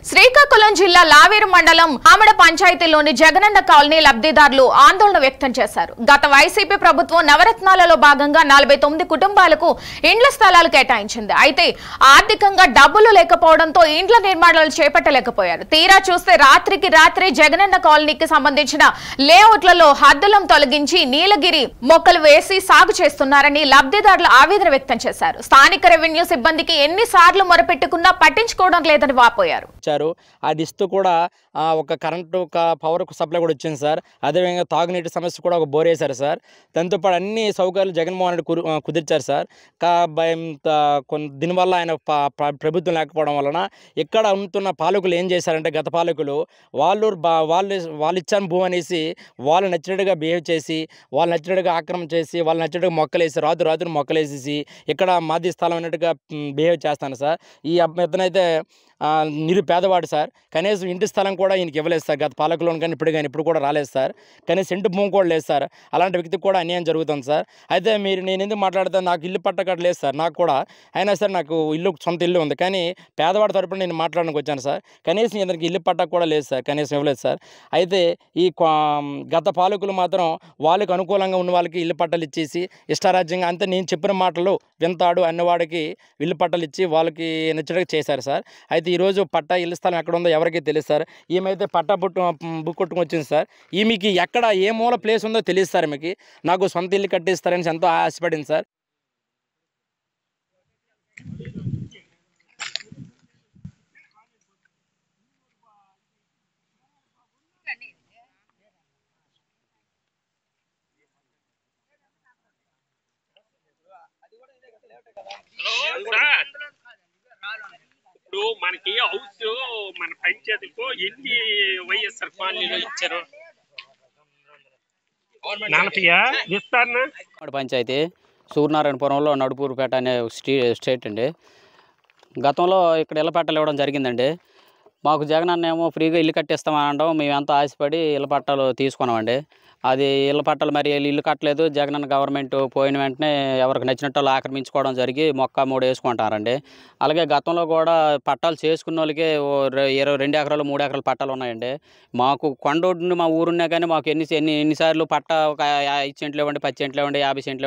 శ్రీకాకుళం జిల్లా లావేరు మండలం ఆమడ పంచాయతీలోని జగనన్న కాలనీ లబ్ధిదారులు ఆందోళన వ్యక్తం చేశారు. గత వైసీపీ ప్రభుత్వం నవరత్నాలలో భాగంగా 49 కుటుంబాలకు ఇండ్ల స్థలాలు కేటాయించింది. అయితే ఆర్థికంగా డబ్బులు లేకపోవడంతో ఇండ్ల నిర్మాణాలు చేపట్టలేకపోయారు. తీరా చూస్తే రాత్రికి రాత్రి జగనన్న కాలనీకి సంబంధించిన లేఅవుట్లలో హద్దులను తొలగించి నీలగిరి మొక్కలు వేసి సాగు చేస్తున్నారని లబ్ధిదారులు ఆవేదన వ్యక్తం చేశారు. స్థానిక రెవెన్యూ సిబ్బందికి ఎన్నిసార్లు మొరపెట్టుకున్నా పట్టించుకోవడం లేదని వాపోయారు. అది ఇస్తూ కూడా ఒక కరెంటు పవర్ సప్లై కూడా వచ్చింది సార్. అదేవిధంగా తాగునీటి సమస్య కూడా ఒక బోర్ వేశారు సార్. దాంతోపాటు అన్ని సౌకర్యాలు జగన్మోహన్ రెడ్డి కుదిర్చారు సార్. దీనివల్ల ఆయన ప్రభుత్వం లేకపోవడం వలన ఇక్కడ ఉంటున్న పాలకులు ఏం చేశారంటే, గత పాలకులు వాళ్ళు ఇచ్చిన భూమి అనేసి వాళ్ళు నచ్చినట్టుగా బిహేవ్ చేసి, వాళ్ళు నచ్చినట్టుగా ఆక్రమణ చేసి, వాళ్ళు నచ్చినట్టుగా మొక్కలేసి రాత్రి మొక్కలేసేసి ఇక్కడ మాది స్థలం అన్నట్టుగా బిహేవ్ చేస్తాను సార్. ఈ అతనైతే పేదవాడు సార్. కనీసం ఇంటి స్థలం కూడా ఈయనకి ఇవ్వలేదు సార్. గత పాలకులను కానీ ఇప్పుడు కూడా రాలేదు సార్. కనీసం ఇంటి భూమి కూడా లేదు సార్. అలాంటి వ్యక్తికి కూడా అన్యాయం జరుగుతుంది సార్. అయితే నేను ఎందుకు మాట్లాడతాను, నాకు ఇల్లు పట్టకట్ట లేదు సార్. నాకు కూడా అయినా సరే నాకు సొంత ఇల్లు ఉంది. కానీ పేదవాడి తరపున నేను మాట్లాడడానికి వచ్చాను సార్. కనీసం ఇతనికి ఇల్లు పట్టక కూడా లేదు సార్, కనీసం ఇవ్వలేదు సార్. అయితే ఈ గత పాలకులు మాత్రం వాళ్ళకి అనుకూలంగా ఉన్న వాళ్ళకి ఇల్లు పట్టాలు ఇచ్చేసి ఇష్టారాజ్యంగా అంతే నేను చెప్పిన మాటలు వింతాడు అన్నవాడికి ఇల్లు పట్టాలు ఇచ్చి వాళ్ళకి నచ్చినట్టుగా చేశారు సార్. అయితే ఈరోజు పట్టా ఇల్లు స్థలం ఎక్కడ ఉందో ఎవరికీ తెలియదు సార్. ఈమెయితే పట్టా బుక్ కొట్టుకుని వచ్చింది సార్. ఈమెకి ఎక్కడ ఏ మూల ప్లేస్ ఉందో తెలియదు సార్. ఈమెకి నాకు సొంత ఇల్లు కట్టిస్తారని ఎంతో ఆశపడింది సార్. ఇప్పుడు మనకి హౌస్ మన పంచాయతీకు ఎన్ని వైఎస్ఆర్ కాలనీలో ఇచ్చారు? 40 ఇస్తారన్నా? పంచాయతీ సూర్యనారాయణపురంలో నడుపూరుపేట అనే స్టేట్ అండి. గతంలో ఇక్కడ ఇళ్ళ పట్టాలు ఇవ్వడం జరిగిందండి. మాకు జగనన్న ఏమో ఫ్రీగా ఇల్లు కట్టిస్తామని అనడం, మేము ఎంతో ఆశపడి ఇళ్ళ పట్టాలు తీసుకున్నామండి. అది ఇళ్ళ పట్టాలు మరి ఇల్లు కట్టలేదు. జగనన్న గవర్నమెంట్ పోయిన వెంటనే ఎవరికి నచ్చినట్టు వాళ్ళు ఆక్రమించుకోవడం జరిగి మొక్క 3 వేసుకుంటారండి. అలాగే గతంలో కూడా పట్టాలు చేసుకున్న వాళ్ళకే 2 ఎకరాలు 3 ఎకరాలు పట్టాలు ఉన్నాయండి. మాకు కొండొడ్డుని మా ఊరున్నా కానీ మాకు ఎన్నిసార్లు పట్టా ఒక 5 సెంట్లు ఇవ్వండి, 10 సెంట్లు ఇవ్వండి, 50 సెంట్లు